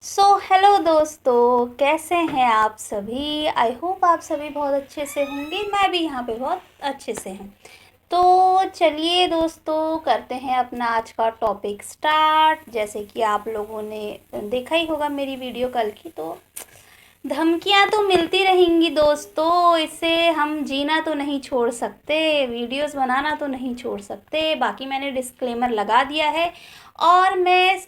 Hello दोस्तों, कैसे हैं आप सभी। आई होप आप सभी बहुत अच्छे से होंगे। मैं भी यहाँ पे बहुत अच्छे से हूँ। तो चलिए दोस्तों, करते हैं अपना आज का टॉपिक स्टार्ट। जैसे कि आप लोगों ने देखा ही होगा मेरी वीडियो कल की, तो धमकियाँ तो मिलती रहेंगी दोस्तों, इससे हम जीना तो नहीं छोड़ सकते, वीडियोस बनाना तो नहीं छोड़ सकते। बाकी मैंने डिस्क्लेमर लगा दिया है और मैं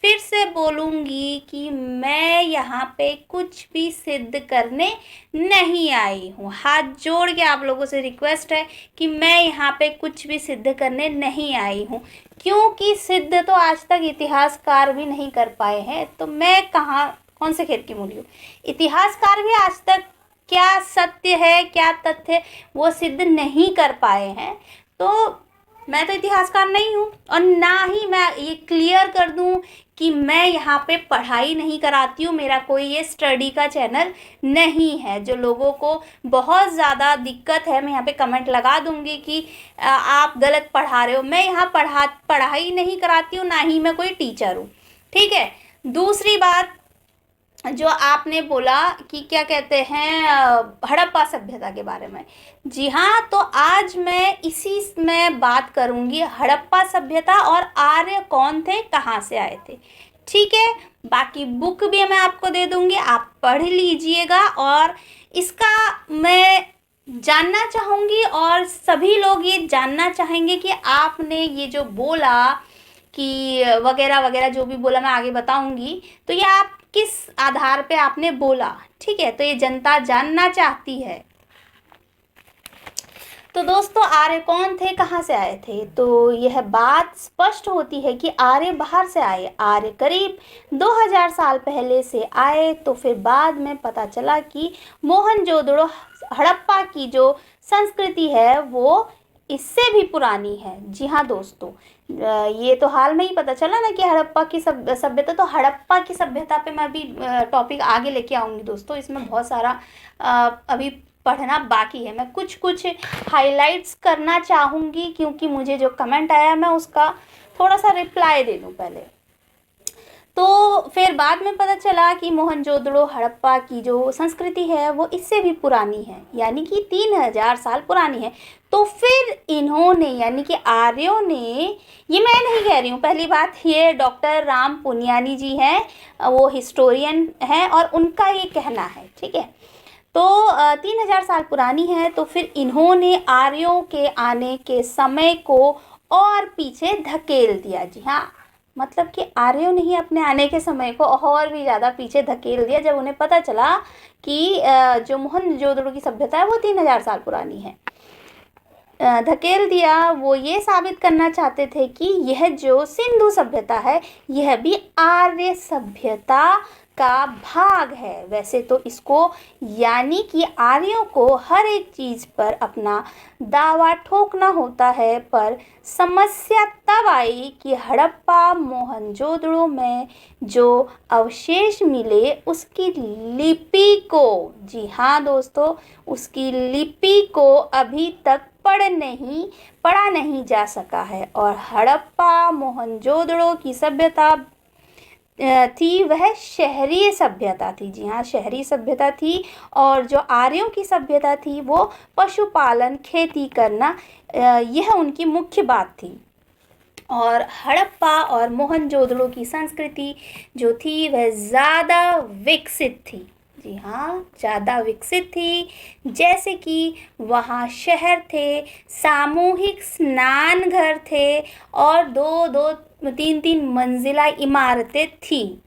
फिर से बोलूँगी कि मैं यहाँ पे कुछ भी सिद्ध करने नहीं आई हूँ। हाथ जोड़ के आप लोगों से रिक्वेस्ट है कि मैं यहाँ पे कुछ भी सिद्ध करने नहीं आई हूँ, क्योंकि सिद्ध तो आज तक इतिहासकार भी नहीं कर पाए हैं। तो मैं कहाँ कौन से खेत की मूली हूँ। इतिहासकार भी आज तक क्या सत्य है क्या तथ्य वो सिद्ध नहीं कर पाए हैं। तो मैं तो इतिहासकार नहीं हूँ, और ना ही मैं ये क्लियर कर दूँ कि मैं यहाँ पे पढ़ाई नहीं कराती हूँ। मेरा कोई ये स्टडी का चैनल नहीं है। जो लोगों को बहुत ज़्यादा दिक्कत है, मैं यहाँ पे कमेंट लगा दूँगी कि आप गलत पढ़ा रहे हो। मैं यहाँ पढ़ाई नहीं कराती हूँ, ना ही मैं कोई टीचर हूँ। ठीक है। दूसरी बात, जो आपने बोला कि क्या कहते हैं हड़प्पा सभ्यता के बारे में। जी हाँ, तो आज मैं इसी में बात करूंगी, हड़प्पा सभ्यता और आर्य कौन थे, कहाँ से आए थे। ठीक है। बाकी बुक भी मैं आपको दे दूंगी, आप पढ़ लीजिएगा। और इसका मैं जानना चाहूँगी और सभी लोग ये जानना चाहेंगे कि आपने ये जो बोला कि वगैरह वगैरह जो भी बोला, मैं आगे बताऊंगी। तो ये आप किस आधार पे आपने बोला, ठीक है, तो ये जनता जानना चाहती है। तो दोस्तों, आर्य कौन थे, कहाँ से आए थे, तो यह बात स्पष्ट होती है कि आर्य बाहर से आए। आर्य करीब 2000 साल पहले से आए। तो फिर बाद में पता चला कि मोहनजोदड़ो, हड़प्पा की जो संस्कृति है वो इससे भी पुरानी है। जी हाँ दोस्तों, ये तो हाल में ही पता चला ना कि हड़प्पा की सभ्यता। तो हड़प्पा की सभ्यता पे मैं भी टॉपिक आगे लेके आऊँगी दोस्तों। इसमें बहुत सारा अभी पढ़ना बाकी है। मैं कुछ कुछ हाइलाइट्स करना चाहूँगी, क्योंकि मुझे जो कमेंट आया मैं उसका थोड़ा सा रिप्लाई दे दूँ पहले। तो फिर बाद में पता चला कि मोहनजोदड़ो, हड़प्पा की जो संस्कृति है वो इससे भी पुरानी है, यानी कि 3000 साल पुरानी है। तो फिर इन्होंने, यानी कि आर्यों ने, ये मैं नहीं कह रही हूँ, पहली बात ये डॉक्टर राम पुनियानी जी हैं, वो हिस्टोरियन हैं और उनका ये कहना है। ठीक है। तो 3000 साल पुरानी है। तो फिर इन्होंने आर्यों के आने के समय को और पीछे धकेल दिया। जी हाँ, मतलब कि आर्यों ने ही अपने आने के समय को और भी ज़्यादा पीछे धकेल दिया, जब उन्हें पता चला कि जो मोहनजोदड़ो की सभ्यता है वो 3000 साल पुरानी है। धकेल दिया, वो ये साबित करना चाहते थे कि यह जो सिंधु सभ्यता है यह भी आर्य सभ्यता का भाग है। वैसे तो इसको, यानी कि आर्यों को हर एक चीज़ पर अपना दावा ठोकना होता है, पर समस्या तब आई कि हड़प्पा मोहनजोदड़ो में जो अवशेष मिले उसकी लिपि को, जी हाँ दोस्तों, उसकी लिपि को अभी तक पढ़ा नहीं जा सका है। और हड़प्पा मोहनजोदड़ो की सभ्यता थी वह शहरी सभ्यता थी। जी हाँ, शहरी सभ्यता थी। और जो आर्यों की सभ्यता थी वो पशुपालन, खेती करना, यह उनकी मुख्य बात थी। और हड़प्पा और मोहनजोदड़ो की संस्कृति जो थी वह ज़्यादा विकसित थी। जी हाँ, ज़्यादा विकसित थी। जैसे कि वहाँ शहर थे, सामूहिक स्नान घर थे और दो दो तीन तीन मंजिला इमारतें थी,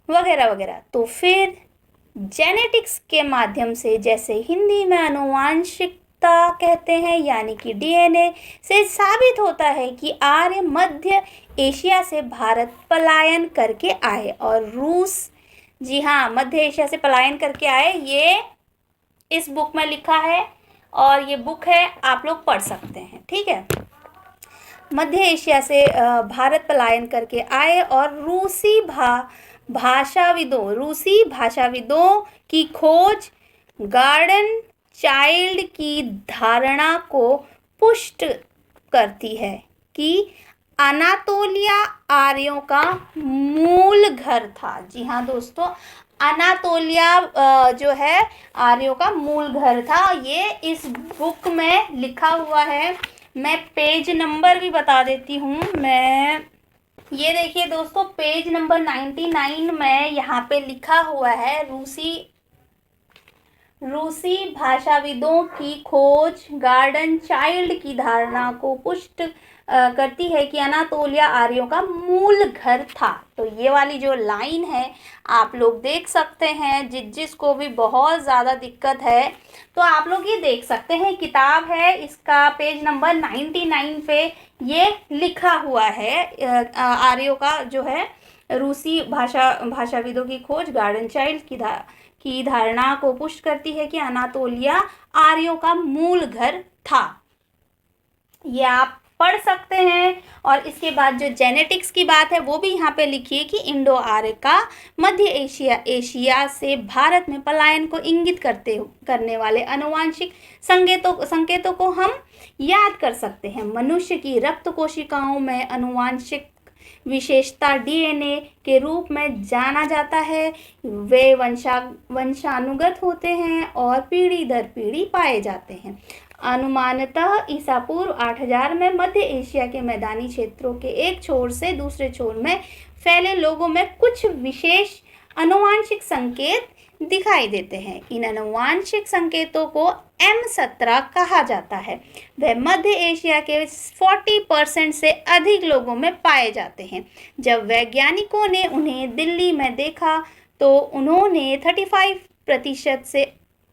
वगैरह वगैरह। तो फिर जेनेटिक्स के माध्यम से, जैसे हिंदी में आनुवांशिकता कहते हैं, यानी कि डीएनए से साबित होता है कि आर्य मध्य एशिया से भारत पलायन करके आए और रूस, जी हाँ, मध्य एशिया से पलायन करके आए। ये इस बुक में लिखा है और ये बुक है, आप लोग पढ़ सकते हैं। ठीक है। मध्य एशिया से भारत पलायन करके आए और रूसी भाषाविदों की खोज गार्डन चाइल्ड की धारणा को पुष्ट करती है कि अनातोलिया आर्यों का मूल घर घर था। जी हाँ दोस्तों, अनातोलिया जो है आर्यों का मूल घर था। ये इस बुक में लिखा हुआ है। मैं पेज नंबर भी बता देती हूँ। ये देखिए दोस्तों, पेज नंबर 99 में यहाँ पे लिखा हुआ है, रूसी भाषाविदों की खोज गार्डन चाइल्ड की धारणा को पुष्ट करती है कि अनातोलिया आर्यों का मूल घर था। तो ये वाली जो लाइन है आप लोग देख सकते हैं, जिसको भी बहुत ज़्यादा दिक्कत है तो आप लोग ये देख सकते हैं, किताब है इसका पेज नंबर 99 पे ये लिखा हुआ है। आर्यों का जो है रूसी भाषाविदों की खोज गार्डन चाइल्ड की धारणा को पुष्ट करती है कि अनातोलिया आर्यों का मूल घर था। ये आप पढ़ सकते हैं। और इसके बाद जो जेनेटिक्स की बात है वो भी यहाँ पे लिखिए कि इंडो आर्य का मध्य एशिया से भारत में पलायन को इंगित करने वाले आनुवांशिक संकेतों को हम याद कर सकते हैं। मनुष्य की रक्त कोशिकाओं में आनुवांशिक विशेषता डीएनए के रूप में जाना जाता है। वे वंशानुगत होते हैं और पीढ़ी दर पीढ़ी पाए जाते हैं। अनुमानतः ईसा पूर्व 8000 में मध्य एशिया के मैदानी क्षेत्रों के एक छोर से दूसरे छोर में फैले लोगों में कुछ विशेष आनुवांशिक संकेत दिखाई देते हैं। इन आनुवांशिक संकेतों को M17 कहा जाता है। वह मध्य एशिया के 40% से अधिक लोगों में पाए जाते हैं। जब वैज्ञानिकों ने उन्हें दिल्ली में देखा तो उन्होंने 35% से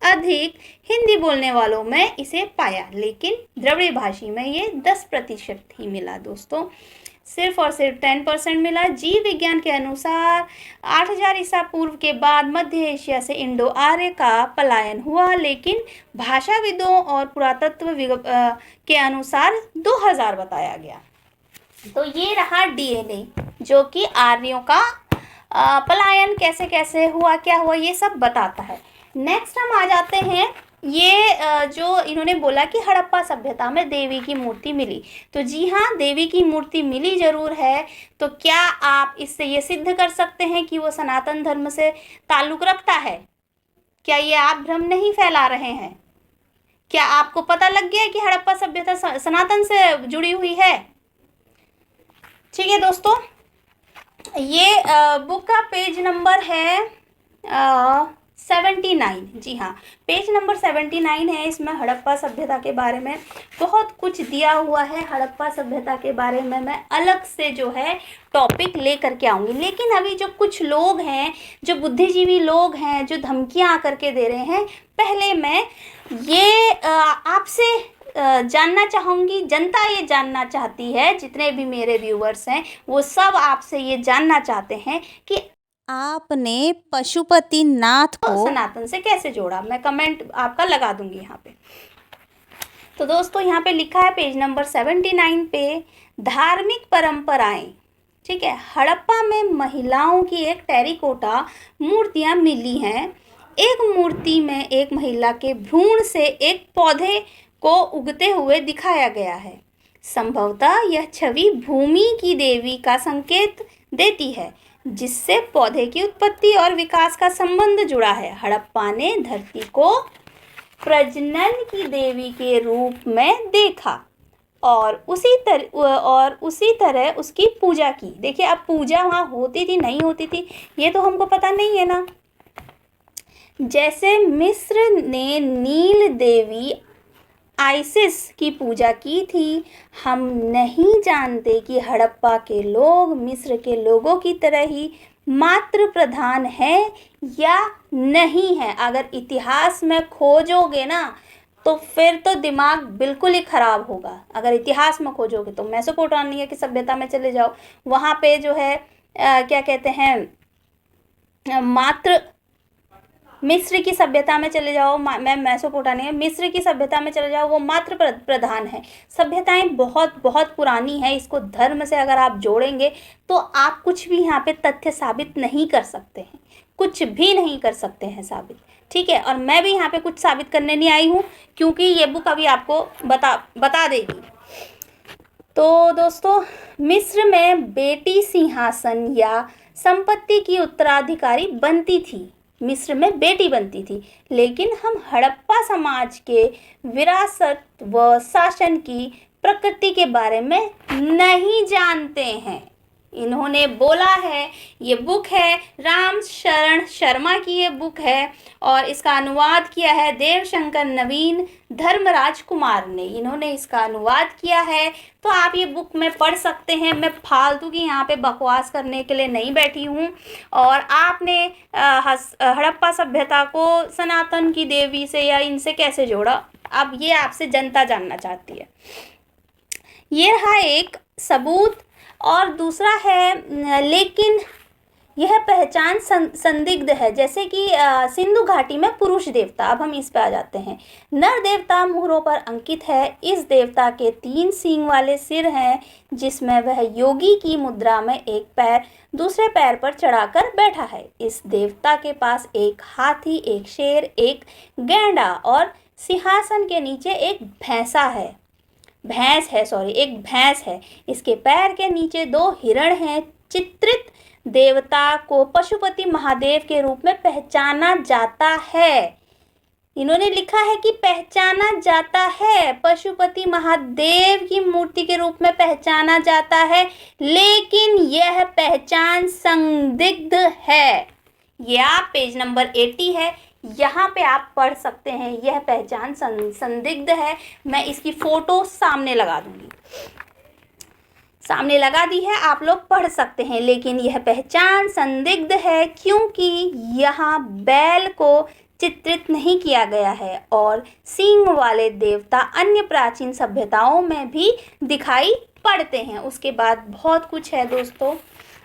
अधिक हिंदी बोलने वालों में इसे पाया, लेकिन द्रविड़ भाषी में ये 10% ही मिला दोस्तों, सिर्फ और सिर्फ 10% मिला। जीव विज्ञान के अनुसार 8000 ईसा पूर्व के बाद मध्य एशिया से इंडो आर्य का पलायन हुआ, लेकिन भाषाविदों और पुरातत्व के अनुसार 2000 बताया गया। तो ये रहा डीएनए जो कि आर्यों का पलायन कैसे कैसे हुआ, क्या हुआ, ये सब बताता है। नेक्स्ट हम आ जाते हैं, ये जो इन्होंने बोला कि हड़प्पा सभ्यता में देवी की मूर्ति मिली। तो जी हाँ, देवी की मूर्ति मिली ज़रूर है। तो क्या आप इससे ये सिद्ध कर सकते हैं कि वो सनातन धर्म से ताल्लुक़ रखता है? क्या ये आप भ्रम नहीं फैला रहे हैं? क्या आपको पता लग गया कि हड़प्पा सभ्यता सनातन से जुड़ी हुई है? ठीक है दोस्तों, ये बुक का पेज नंबर है 79। जी हाँ, पेज नंबर 79 है। इसमें हड़प्पा सभ्यता के बारे में बहुत कुछ दिया हुआ है। हड़प्पा सभ्यता के बारे में मैं अलग से जो है टॉपिक ले करके आऊँगी, लेकिन अभी जो कुछ लोग हैं, जो बुद्धिजीवी लोग हैं, जो धमकियाँ आकर के दे रहे हैं, पहले मैं ये आपसे जानना चाहूँगी, जनता ये जानना चाहती है, जितने भी मेरे व्यूअर्स हैं वो सब आपसे ये जानना चाहते हैं कि आपने पशुपतिनाथ को सनातन से कैसे जोड़ा। मैं कमेंट आपका लगा दूंगी यहाँ पे। तो दोस्तों यहाँ पे लिखा है पेज नंबर 79 पे, धार्मिक परंपराएं। ठीक है, हड़प्पा में महिलाओं की एक टेरिकोटा मूर्तियाँ मिली हैं। एक मूर्ति में एक महिला के भ्रूण से एक पौधे को उगते हुए दिखाया गया है। संभवतः यह छवि भूमि की देवी का संकेत देती है, जिससे पौधे की उत्पत्ति और विकास का संबंध जुड़ा है। हड़प्पा ने धरती को प्रजनन की देवी के रूप में देखा और उसी तरह उसकी पूजा की। देखिए, अब पूजा वहाँ होती थी नहीं होती थी ये तो हमको पता नहीं है ना। जैसे मिस्र ने नील देवी आइसिस की पूजा की थी, हम नहीं जानते कि हड़प्पा के लोग मिस्र के लोगों की तरह ही मातृ प्रधान है या नहीं है। अगर इतिहास में खोजोगे ना तो फिर तो दिमाग बिल्कुल ही ख़राब होगा। अगर इतिहास में खोजोगे तो मेसोपोटामिया की सभ्यता में चले जाओ, वहाँ पे जो है क्या कहते हैं, मिस्र की सभ्यता में चले जाओ, मैं मेसोपोटामिया, मिस्र की सभ्यता में चले जाओ, वो मातृ प्रधान है। सभ्यताएं बहुत बहुत पुरानी है। इसको धर्म से अगर आप जोड़ेंगे तो आप कुछ भी यहाँ पे तथ्य साबित नहीं कर सकते हैं, कुछ भी नहीं कर सकते हैं साबित। ठीक है, और मैं भी यहाँ पे कुछ साबित करने नहीं आई हूँ, क्योंकि ये बुक अभी आपको बता देगी। तो दोस्तों, मिस्र में बेटी सिंहासन या संपत्ति की उत्तराधिकारी बनती थी, मिस्र में बेटी बनती थी। लेकिन हम हड़प्पा समाज के विरासत व शासन की प्रकृति के बारे में नहीं जानते हैं। इन्होंने बोला है, ये बुक है राम शरण शर्मा की, ये बुक है और इसका अनुवाद किया है देवशंकर नवीन धर्मराज कुमार ने। इन्होंने इसका अनुवाद किया है, तो आप ये बुक में पढ़ सकते हैं। मैं फालतू की यहाँ पे बकवास करने के लिए नहीं बैठी हूँ। और आपने हड़प्पा सभ्यता को सनातन की देवी से या इनसे कैसे जोड़ा, अब ये आपसे जनता जानना चाहती है। ये रहा एक सबूत। और दूसरा है, लेकिन यह पहचान संदिग्ध है, जैसे कि सिंधु घाटी में पुरुष देवता। अब हम इस पे आ जाते हैं। नर देवता मुहरों पर अंकित है। इस देवता के 3 सींग वाले सिर हैं, जिसमें वह योगी की मुद्रा में एक पैर दूसरे पैर पर चढ़ाकर बैठा है। इस देवता के पास एक हाथी, एक शेर, एक गैंडा और सिंहासन के नीचे एक एक भैंस है। इसके पैर के नीचे 2 हिरण हैं। चित्रित देवता को पशुपति महादेव के रूप में पहचाना जाता है। इन्होंने लिखा है कि पहचाना जाता है, पशुपति महादेव की मूर्ति के रूप में पहचाना जाता है, लेकिन यह पहचान संदिग्ध है। यह आप पेज नंबर 80 है, यहाँ पे आप पढ़ सकते हैं। यह पहचान संदिग्ध है। मैं इसकी फोटो सामने लगा दूंगी, सामने लगा दी है, आप लोग पढ़ सकते हैं। लेकिन यह पहचान संदिग्ध है क्योंकि यहाँ बैल को चित्रित नहीं किया गया है और सींग वाले देवता अन्य प्राचीन सभ्यताओं में भी दिखाई पड़ते हैं। उसके बाद बहुत कुछ है दोस्तों,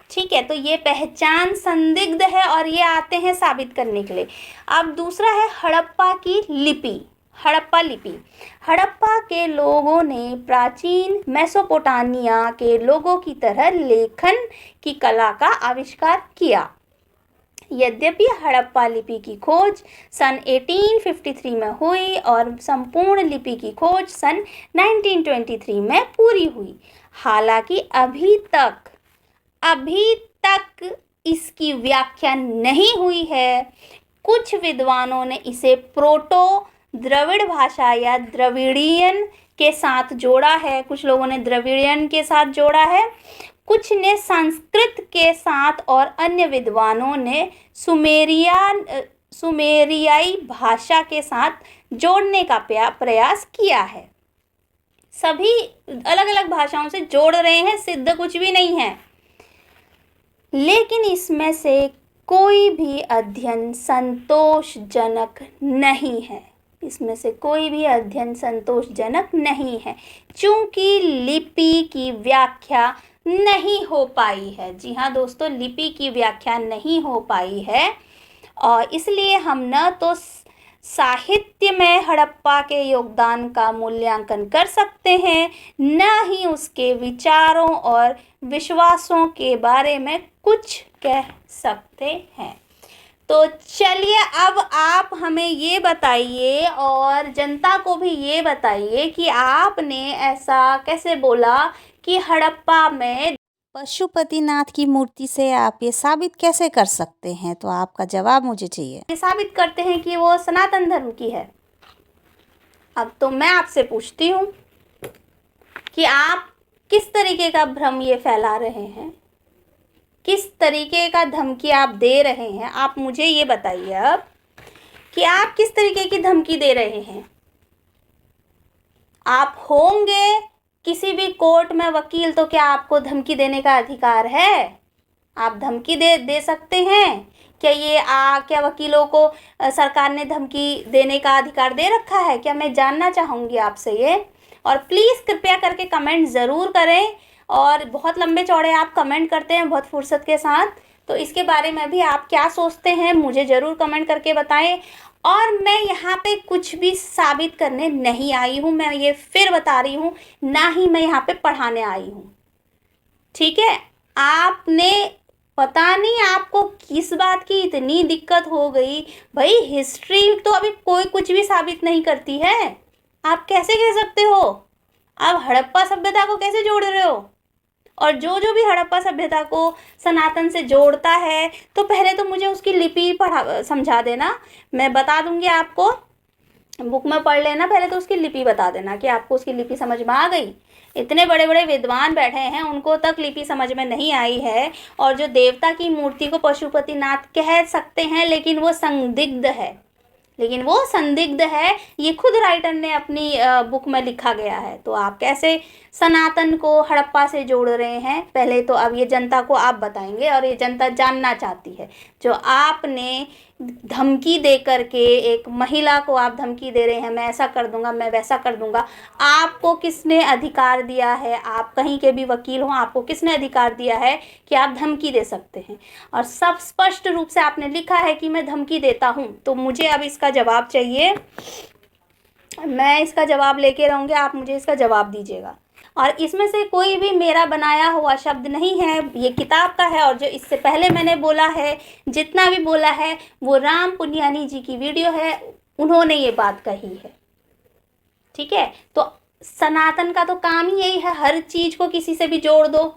ठीक है। तो ये पहचान संदिग्ध है और ये आते हैं साबित करने के लिए। अब दूसरा है हड़प्पा की लिपि। हड़प्पा लिपि, हड़प्पा के लोगों ने प्राचीन मेसोपोटामिया के लोगों की तरह लेखन की कला का आविष्कार किया। यद्यपि हड़प्पा लिपि की खोज सन 1853 में हुई और संपूर्ण लिपि की खोज सन 1923 में पूरी हुई। हालांकि अभी तक इसकी व्याख्या नहीं हुई है। कुछ विद्वानों ने इसे प्रोटो द्रविड़ भाषा या द्रविड़ियन के साथ जोड़ा है, कुछ लोगों ने द्रविड़ियन के साथ जोड़ा है, कुछ ने संस्कृत के साथ और अन्य विद्वानों ने सुमेरियाई भाषा के साथ जोड़ने का प्रयास किया है। सभी अलग अलग भाषाओं से जोड़ रहे हैं, सिद्ध कुछ भी नहीं है। लेकिन इसमें से कोई भी अध्ययन संतोषजनक नहीं है। इसमें से कोई भी अध्ययन संतोषजनक नहीं है, चूंकि लिपि की व्याख्या नहीं हो पाई है। जी हाँ दोस्तों, लिपि की व्याख्या नहीं हो पाई है और इसलिए हम न तो साहित्य में हड़प्पा के योगदान का मूल्यांकन कर सकते हैं, न ही उसके विचारों और विश्वासों के बारे में कुछ कह सकते हैं। तो चलिए अब आप हमें ये बताइए और जनता को भी ये बताइए कि आपने ऐसा कैसे बोला कि हड़प्पा में पशुपतिनाथ की मूर्ति से आप ये साबित कैसे कर सकते हैं? तो आपका जवाब मुझे चाहिए। ये साबित करते हैं कि वो सनातन धर्म की है। अब तो मैं आपसे पूछती हूँ कि आप किस तरीके का भ्रम ये फैला रहे हैं, किस तरीके का धमकी आप दे रहे हैं। आप मुझे ये बताइए अब कि आप किस तरीके की धमकी दे रहे हैं। आप होंगे किसी भी कोर्ट में वकील, तो क्या आपको धमकी देने का अधिकार है? आप धमकी दे सकते हैं क्या? क्या वकीलों को सरकार ने धमकी देने का अधिकार दे रखा है क्या? मैं जानना चाहूँगी आपसे ये। और प्लीज़ कृपया करके कमेंट ज़रूर करें। और बहुत लंबे चौड़े आप कमेंट करते हैं बहुत फुर्सत के साथ, तो इसके बारे में भी आप क्या सोचते हैं मुझे ज़रूर कमेंट करके बताएं। और मैं यहाँ पे कुछ भी साबित करने नहीं आई हूँ, मैं ये फिर बता रही हूँ, ना ही मैं यहाँ पे पढ़ाने आई हूँ, ठीक है। आपने पता नहीं आपको किस बात की इतनी दिक्कत हो गई। भाई हिस्ट्री तो अभी कोई कुछ भी साबित नहीं करती है। आप कैसे कह सकते हो? आप हड़प्पा सभ्यता को कैसे जोड़ रहे हो? और जो जो भी हड़प्पा सभ्यता को सनातन से जोड़ता है, तो पहले तो मुझे उसकी लिपि पढ़ा समझा देना। मैं बता दूंगी आपको, बुक में पढ़ लेना, पहले तो उसकी लिपि बता देना कि आपको उसकी लिपि समझ में आ गई। इतने बड़े बड़े विद्वान बैठे हैं, उनको तक लिपि समझ में नहीं आई है। और जो देवता की मूर्ति को पशुपतिनाथ कह सकते हैं, लेकिन वो संदिग्ध है, ये खुद राइटर ने अपनी बुक में लिखा गया है। तो आप कैसे सनातन को हड़प्पा से जोड़ रहे हैं, पहले तो अब ये जनता को आप बताएंगे, और ये जनता जानना चाहती है। जो आपने धमकी दे करके एक महिला को आप धमकी दे रहे हैं, मैं ऐसा कर दूंगा, मैं वैसा कर दूंगा, आपको किसने अधिकार दिया है? आप कहीं के भी वकील हो, आपको किसने अधिकार दिया है कि आप धमकी दे सकते हैं? और सब स्पष्ट रूप से आपने लिखा है कि मैं धमकी देता हूं। तो मुझे अब इसका जवाब चाहिए, मैं इसका जवाब लेके रहूंगी, आप मुझे इसका जवाब दीजिएगा। और इसमें से कोई भी मेरा बनाया हुआ शब्द नहीं है, ये किताब का है। और जो इससे पहले मैंने बोला है, जितना भी बोला है, वो राम पुनियानी जी की वीडियो है, उन्होंने ये बात कही है। ठीक है, तो सनातन का तो काम ही यही है, हर चीज को किसी से भी जोड़ दो।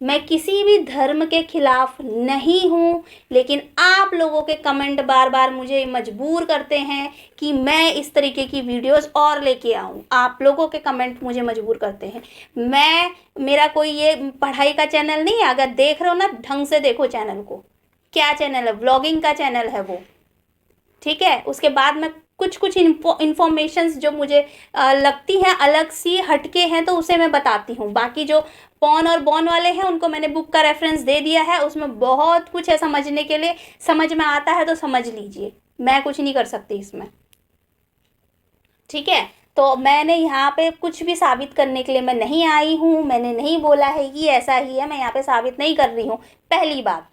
मैं किसी भी धर्म के खिलाफ नहीं हूँ, लेकिन आप लोगों के कमेंट बार बार मुझे मजबूर करते हैं कि मैं इस तरीके की वीडियोस और लेके आऊँ। आप लोगों के कमेंट मुझे मजबूर करते हैं। मेरा कोई ये पढ़ाई का चैनल नहीं है, अगर देख रहे हो ना, ढंग से देखो चैनल को। क्या चैनल है? व्लॉगिंग का चैनल है वो। ठीक है, उसके बाद में कुछ इन्फॉर्मेशंस जो मुझे लगती हैं अलग सी हटके हैं, तो उसे मैं बताती हूँ। बाकी जो पॉन और बॉन वाले हैं, उनको मैंने बुक का रेफरेंस दे दिया है, उसमें बहुत कुछ है समझने के लिए। समझ में आता है तो समझ लीजिए, मैं कुछ नहीं कर सकती इसमें। ठीक है, तो मैंने यहाँ पे कुछ भी साबित करने के लिए मैं नहीं आई हूँ। मैंने नहीं बोला है कि ऐसा ही है, मैं यहाँ पे साबित नहीं कर रही हूँ, पहली बात।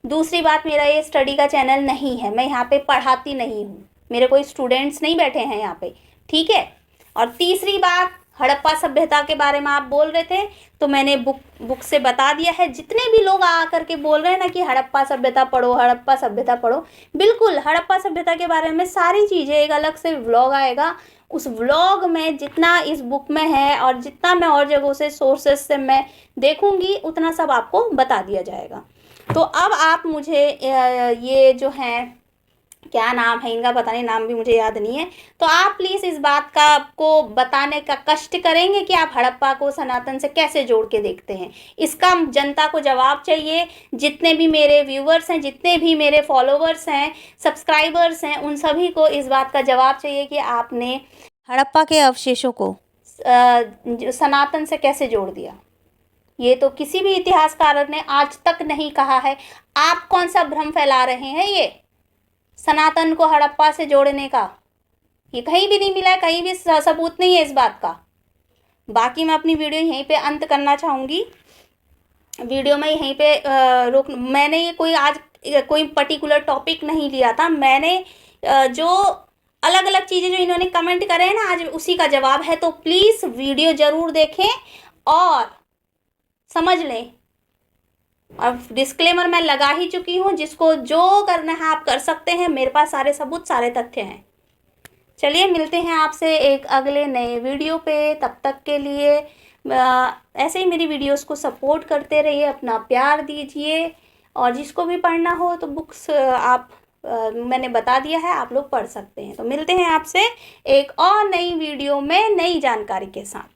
दूसरी बात, मेरा ये स्टडी का चैनल नहीं है, मैं यहाँ पे पढ़ाती नहीं हूँ, मेरे कोई स्टूडेंट्स नहीं बैठे हैं यहाँ पे। ठीक है, और तीसरी बात, हड़प्पा सभ्यता के बारे में आप बोल रहे थे, तो मैंने बुक से बता दिया है। जितने भी लोग आ करके बोल रहे हैं ना कि हड़प्पा सभ्यता पढ़ो, हड़प्पा सभ्यता पढ़ो, बिल्कुल हड़प्पा सभ्यता के बारे में सारी चीज़ें, एक अलग से व्लॉग आएगा। उस व्लॉग में जितना इस बुक में है और जितना मैं और जगहों से सोर्सेस से मैं देखूंगी, उतना सब आपको बता दिया जाएगा। तो अब आप मुझे ये जो है, क्या नाम है इनका, पता नहीं, नाम भी मुझे याद नहीं है। तो आप प्लीज़ इस बात का आपको बताने का कष्ट करेंगे कि आप हड़प्पा को सनातन से कैसे जोड़ के देखते हैं। इसका जनता को जवाब चाहिए। जितने भी मेरे व्यूवर्स हैं, जितने भी मेरे फॉलोवर्स हैं, सब्सक्राइबर्स हैं, उन सभी को इस बात का जवाब चाहिए कि आपने हड़प्पा के अवशेषों को सनातन से कैसे जोड़ दिया। ये तो किसी भी इतिहासकार ने आज तक नहीं कहा है। आप कौन सा भ्रम फैला रहे हैं? ये सनातन को हड़प्पा से जोड़ने का ये कहीं भी नहीं मिला है, कहीं भी सबूत नहीं है इस बात का। बाकी मैं अपनी वीडियो यहीं पे अंत करना चाहूँगी। वीडियो में यहीं पे रोक, मैंने ये कोई आज कोई पर्टिकुलर टॉपिक नहीं लिया था। मैंने जो अलग अलग चीज़ें जो इन्होंने कमेंट करे हैं ना, आज उसी का जवाब है। तो प्लीज़ वीडियो ज़रूर देखें और समझ लें। अब डिस्क्लेमर मैं लगा ही चुकी हूँ, जिसको जो करना है आप कर सकते हैं, मेरे पास सारे सबूत, सारे तथ्य हैं। चलिए, मिलते हैं आपसे एक अगले नए वीडियो पे। तब तक के लिए ऐसे ही मेरी वीडियोस को सपोर्ट करते रहिए, अपना प्यार दीजिए। और जिसको भी पढ़ना हो तो बुक्स आप मैंने बता दिया है, आप लोग पढ़ सकते हैं। तो मिलते हैं आपसे एक और नई वीडियो में नई जानकारी के साथ।